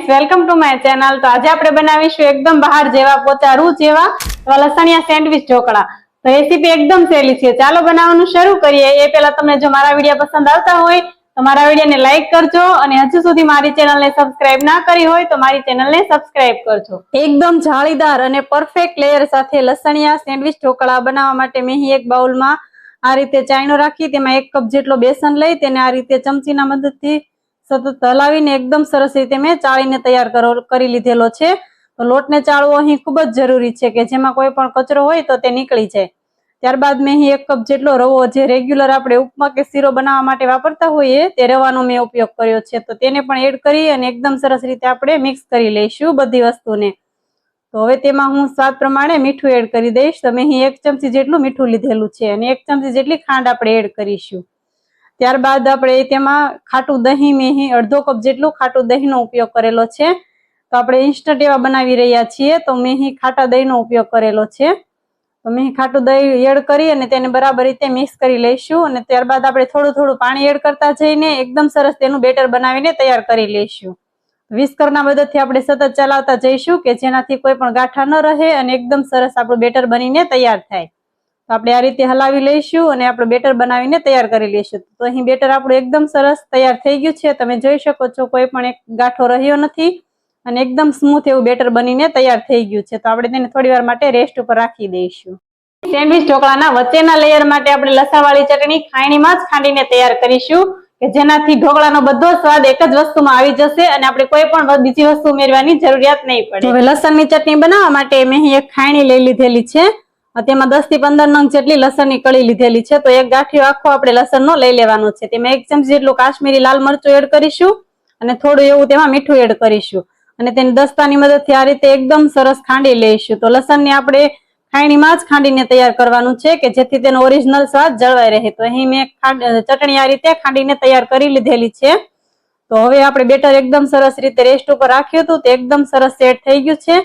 Friends, welcome to my channel. तो आज આપણે બનાવીશું એકદમ બહાર જેવા પોચારું જેવા લસણિયા સેન્ડવિચ ઢોકળા। તો રેસીપી એકદમ સહેલી છે, ચાલો બનાવવાનું શરૂ કરીએ। એ પહેલા તમને જો મારા વિડિયો પસંદ આવતા હોય તો મારા વિડિયોને લાઈક કરજો અને હજુ સુધી મારી ચેનલને સબસ્ક્રાઇબ ના કરી હોય તો મારી ચેનલને સબસ્ક્રાઇબ કરજો। એકદમ જાળીદાર અને પરફેક્ટ લેયર સાથે લસણિયા સેન્ડવિચ ઢોકળા બનાવવા માટે મેં અહીં એક બાઉલમાં આ રીતે ચાયણો રાખી તેમાં 1 કપ જેટલો બેસન લઈ તેને આ રીતે ચમચીના મદદથી સતત હલાવીને એકદમ સરસ રીતે મેં ચાળીને તૈયાર કરી લીધેલો છે। તો લોટને ચાળવો અહીં ખૂબ જ જરૂરી છે કે જેમાં કોઈ પણ કચરો હોય તો તે નીકળી જાય। ત્યારબાદ મેં અહીં 1 કપ જેટલો રવો જે રેગ્યુલર આપણે ઉપમા કે શીરો બનાવવા માટે વાપરતા હોઈએ તે રવાનો મેં ઉપયોગ કર્યો છે। તો તેને પણ એડ કરી અને એકદમ સરસ રીતે આપણે મિક્સ કરી લઈશું બધી વસ્તુને। તો હવે તેમાં હું સ્વાદ પ્રમાણે મીઠું એડ કરી દઈશ। તો મેં અહીં 1 ચમચી જેટલું મીઠું લીધેલું છે અને 1 ચમચી જેટલી ખાંડ આપણે એડ કરીશું। ત્યારબાદ આપણે તેમાં ખાટું દહીં મેં અહીં 1/2 કપ જેટલું ખાટું દહીંનો ઉપયોગ કરેલો છે। તો આપણે ઇન્સ્ટન્ટ એવા બનાવી રહ્યા છીએ તો મેં અહીં ખાટા દહીંનો ઉપયોગ કરેલો છે। તો મેં ખાટું દહીં એડ કરી અને તેને બરાબર રીતે મિક્સ કરી લઈશું અને ત્યારબાદ આપણે થોડું થોડું પાણી એડ કરતા જઈને એકદમ સરસ તેનું બેટર બનાવીને તૈયાર કરી લઈશું। વિસ્કરના મદદથી આપણે સતત ચલાવતા જઈશું કે જેનાથી કોઈ પણ ગાંઠા ન રહે અને એકદમ સરસ આપણું બેટર બનીને તૈયાર થાય। તો આપણે આ રીતે હલાવી લઈશું અને આપણું બેટર બનાવીને તૈયાર કરી લઈશું। તો અહીં બેટર આપણું એકદમ સરસ તૈયાર થઈ ગયું છે, તમે જોઈ શકો છો કોઈ પણ એક ગાંઠો રહ્યો નથી અને એકદમ સ્મૂથ એવું બેટર બનીને તૈયાર થઈ ગયું છે। તો આપણે તેને થોડી વાર માટે રેસ્ટ ઉપર રાખી દઈશું। સેન્ડવિચ ઢોકળાના વચ્ચેના લેયર માટે આપણે લસણવાળી ચટણી ખાયણીમાં જ ખાંડીને તૈયાર કરીશું કે જેનાથી ઢોકળાનો બધો સ્વાદ એક જ વસ્તુમાં આવી જશે અને આપણે કોઈ પણ બીજી વસ્તુ ઉમેરવાની જરૂરિયાત નહીં પડે। હવે લસણની ચટણી બનાવવા માટે મેં અહીં એક ખાયણી લઈ લીધેલી છે, તેમાં 10 થી 15 નંગ જેટલી લસણની કળી લીધેલી છે। તો એક ગાંઠિયો આખો આપણે લસણનો લઈ લેવાનો છે, તેમાં 1 ચમચી જેટલું કાશ્મીરી લાલ મરચું એડ કરીશું અને થોડું એવું તેમાં મીઠું એડ કરીશું અને તેને દસ્તાની મદદથી આ રીતે એકદમ સરસ ખાંડી લઈશું। તો લસણને આપણે ખાયણીમાં જ ખાંડીને તૈયાર કરવાનું છે કે જેથી તેનો ઓરિજિનલ સ્વાદ જળવાઈ રહે। તો અહીં મેં ચટણી આ રીતે ખાંડીને તૈયાર કરી લીધેલી છે। તો હવે આપણે બેટર એકદમ સરસ રીતે રેસ્ટ ઉપર રાખ્યું હતું તે એકદમ સરસ સેટ થઈ ગયું છે।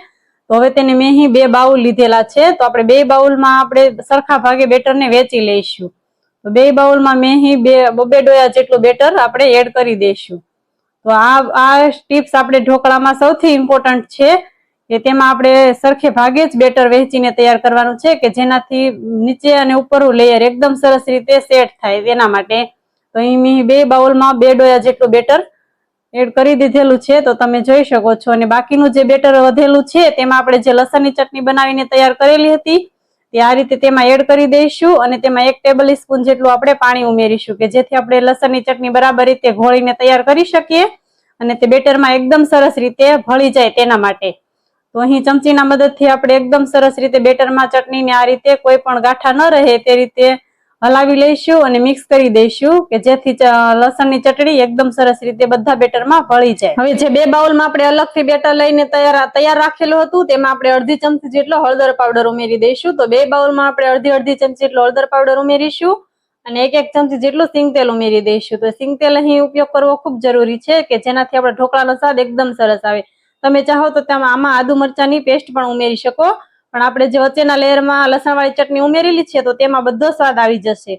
તો હવે તેને મેં અહીં 2 બાઉલ લીધેલા છે, તો આપણે 2 બાઉલમાં આપણે સરખા ભાગે બેટરને વેચી લઈશું। તો 2 બાઉલમાં મેં અહીં 2 ડોયા જેટલું બેટર આપણે એડ કરી દઈશું। તો આ ટિપ્સ આપણે ઢોકળામાં સૌથી ઇમ્પોર્ટન્ટ છે કે તેમાં આપણે સરખે ભાગે જ બેટર વહેંચીને તૈયાર કરવાનું છે કે જેનાથી નીચે અને ઉપરનું લેયર એકદમ સરસ રીતે સેટ થાય તેના માટે। તો અહીં મેં 2 બાઉલમાં 2 ડોયા જેટલું બેટર એડ કરી દીધેલું છે, તો તમે જોઈ શકો છો અને બાકીનું જે બેટર વધેલું છે તેમાં આપણે જે લસણની ચટણી બનાવીને તૈયાર કરેલી હતી તે આ રીતે તેમાં એડ કરી દઈશું અને તેમાં 1 ટેબલ સ્પૂન જેટલું આપણે પાણી ઉમેરીશું કે જેથી આપણે લસણની ચટણી બરાબર રીતે ઘોળીને તૈયાર કરી શકીએ અને તે બેટરમાં એકદમ સરસ રીતે ભળી જાય તેના માટે। તો અહીં ચમચીના મદદથી આપણે એકદમ સરસ રીતે બેટરમાં ચટણીને આ રીતે કોઈ પણ ગાંઠા ન રહે તે રીતે હલાવી લઈશું અને મિક્સ કરી દઈશું કે જેથી લસણની ચટણી એકદમ સરસ રીતે બધા બેટરમાં ભળી જાય। હવે જે 2 બાઉલમાં આપણે અલગથી બેટર લઈને તૈયાર રાખેલું હતું તેમાં આપણે અડધી ચમચી જેટલો હળદર પાવડર ઉમેરી દઈશું। તો 2 બાઉલમાં આપણે અડધી ચમચી જેટલો હળદર પાવડર ઉમેરીશું અને 1 ચમચી જેટલું સિંગ તેલ ઉમેરી દઈશું। તો સિંગ તેલ અહીં ઉપયોગ કરવો ખૂબ જરૂરી છે કે જેનાથી આપણા ઢોકળાનો સ્વાદ એકદમ સરસ આવે। તમે ચાહો તો આમાં આદુ મરચાની પેસ્ટ પણ ઉમેરી શકો, પણ આપણે જે વચ્ચેના લેયરમાં લસણવાળી ચટણી ઉમેરેલી છે તો તેમાં બધો સ્વાદ આવી જશે,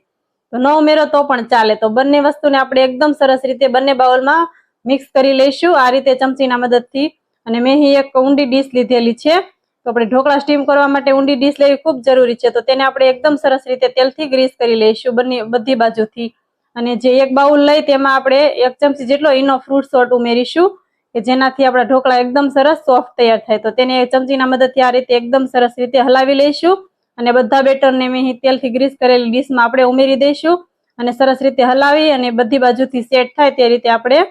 તો ન ઉમેરો તો પણ ચાલે। તો બંને વસ્તુને આપણે એકદમ સરસ રીતે બંને બાઉલમાં મિક્સ કરી લઈશું આ રીતે ચમચીના મદદથી। અને મેં અહીં એક ઊંડી ડીશ લીધેલી છે, તો આપણે ઢોકળા સ્ટીમ કરવા માટે ઊંડી ડીશ લેવી ખૂબ જરૂરી છે। તો તેને આપણે એકદમ સરસ રીતે તેલથી ગ્રીસ કરી લઈશું બધી બાજુથી અને જે 1 બાઉલ લઈ તેમાં આપણે 1 ચમચી જેટલો ઈનો ફ્રૂટ સોલ્ટ ઉમેરીશું કે જેનાથી આપણા ઢોકળા એકદમ સરસ સોફ્ટ તૈયાર થાય। તો તેને ચમચીના મદદથી આ રીતે એકદમ સરસ રીતે હલાવી લઈશું અને બધા બેટરને મેં અહીં તેલથી ગ્રીસ કરેલી ડીશમાં આપણે ઉમેરી દઈશું અને સરસ રીતે હલાવી અને બધી બાજુથી સેટ થાય તે રીતે આપણે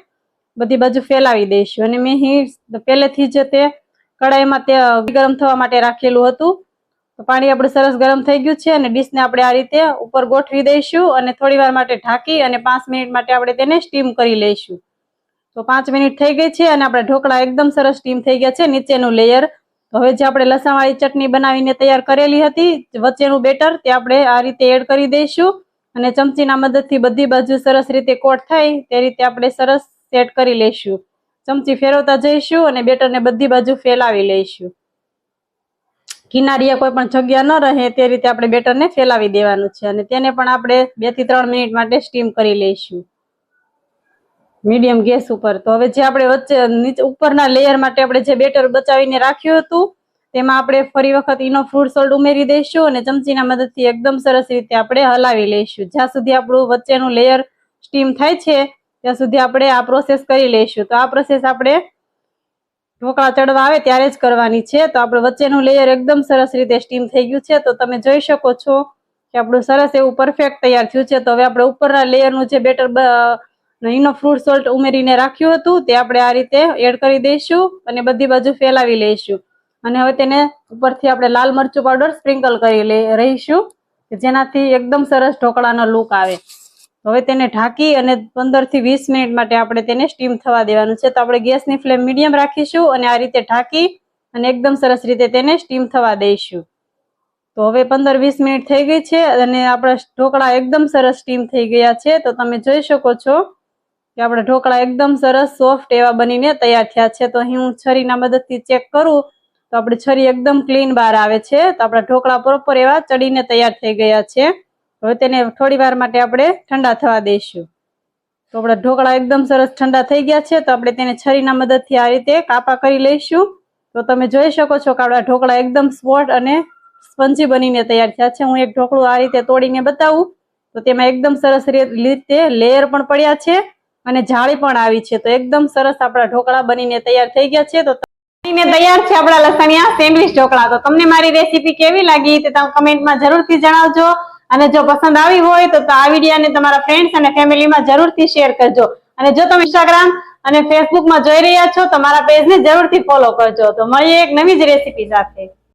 બધી બાજુ ફેલાવી દઈશું। અને મેં અહીં પહેલેથી જ તે કડાઈમાં તે ગરમ થવા માટે રાખેલું હતું, તો પાણી આપણું સરસ ગરમ થઈ ગયું છે અને ડીશને આપણે આ રીતે ઉપર ગોઠવી દઈશું અને થોડી વાર માટે ઢાંકી અને 5 મિનિટ માટે આપણે તેને સ્ટીમ કરી લઈશું। તો 5 મિનિટ થઈ ગઈ છે અને આપણા ઢોકળા એકદમ સરસ સ્ટીમ થઈ ગયા છે નીચેનું લેયર। તો હવે જે આપણે લસણવાળી ચટણી બનાવીને તૈયાર કરેલી હતી વચ્ચેનું બેટર તે આપણે આ રીતે એડ કરી દઈશું અને ચમચીના મદદથી બધી બાજુ સરસ રીતે કોટ થાય તે રીતે આપણે સરસ સેટ કરી લઈશું। ચમચી ફેરવતા જઈશું અને બેટરને બધી બાજુ ફેલાવી લઈશું, કિનારીએ કોઈ પણ જગ્યા ન રહે તે રીતે આપણે બેટરને ફેલાવી દેવાનું છે અને તેને પણ આપણે 2 થી 3 મિનિટ માટે સ્ટીમ કરી લઈશું। મીડિયમ ગેસ ઉપર. તો હવે જે આપણે વચ્ચે નીચે ઉપરના લેયર માટે આપણે જે બેટર બચાવીને રાખ્યું હતું તેમાં આપણે ફરી વખત ઈનો ફ્રૂટ સોલ્ટ ઉમેરી દઈશું અને ચમચીના મદદથી એકદમ સરસ રીતે આપણે હલાવી લઈશું. જ્યાં સુધી આપણું વચ્ચેનું લેયર સ્ટીમ થાય છે ત્યાં સુધી આપણે આ પ્રોસેસ કરી લઈશું. તો આ પ્રોસેસ આપણે ઢોકળા ચડવા આવે ત્યારે જ કરવાની છે. તો આપણે વચ્ચેનું લેયર એકદમ સરસ રીતે સ્ટીમ થઈ ગયું છે. તો તમે જોઈ શકો છો કે આપણું સરસ એવું પરફેક્ટ તૈયાર થયું છે. તો હવે આપણે ઉપરના લેયરનું જે બેટર ઈનો ફ્રૂટ સોલ્ટ ઉમેરીને રાખ્યું હતું તે આપણે આ રીતે એડ કરી દઈશું અને બધી બાજુ ફેલાવી લઈશું. અને હવે તેને ઉપરથી આપણે લાલ મરચું પાવડર સ્પ્રિંકલ કરી રહીશું કે જેનાથી એકદમ સરસ ઢોકળાનો લુક આવે. હવે તેને ઢાંકી અને 15 થી 20 મિનિટ માટે આપણે તેને સ્ટીમ થવા દેવાનું છે. તો આપણે ગેસની ફ્લેમ મીડિયમ રાખીશું અને આ રીતે ઢાંકી અને એકદમ સરસ રીતે તેને સ્ટીમ થવા દઈશું. તો હવે 15-20 મિનિટ થઈ ગઈ છે અને આપણા ઢોકળા એકદમ સરસ સ્ટીમ થઈ ગયા છે. તો તમે જોઈ શકો છો કે આપણા ઢોકળા એકદમ સરસ સોફ્ટ એવા બનીને તૈયાર થયા છે. તો અહીં હું છરીના મદદથી ચેક કરું તો આપણી છરી એકદમ ક્લીન બહાર આવે છે. તો આપણા ઢોકળા પ્રોપર એવા ચડીને તૈયાર થઈ ગયા છે. હવે તેને થોડી વાર માટે આપણે ઠંડા થવા દઈશું. તો આપણા ઢોકળા એકદમ સરસ ઠંડા થઈ ગયા છે. તો આપણે તેને છરીના મદદથી આ રીતે કાપા કરી લઈશું. તો તમે જોઈ શકો છો કે આપણા ઢોકળા એકદમ સોફ્ટ અને સ્પંજી બનીને તૈયાર થયા છે. હું એક ઢોકળું આ રીતે તોડીને બતાવું તો તેમાં એકદમ સરસ રીતે લેયર પણ પડ્યા છે અને જાળી પણ આવી છે. તો એકદમ સરસ આપણા ઢોકળા બનીને તૈયાર થઈ ગયા છે. તો તૈયાર છે આપણા લસણિયા સેન્ડવીચ ઢોકળા. તો તમને મારી રેસીપી કેવી લાગી તે તમે કમેન્ટમાં જરૂરથી જણાવજો અને જો પસંદ આવી હોય તો આ વિડીયોને તમારા ફ્રેન્ડ્સ અને ફેમિલીમાં જરૂરથી શેર કરજો. અને જો તમે ઇન્સ્ટાગ્રામ અને ફેસબુકમાં જોઈ રહ્યા છો તો મારા પેજને જરૂરથી ફોલો કરજો. તો મળીએ એક નવી જ રેસીપી સાથે.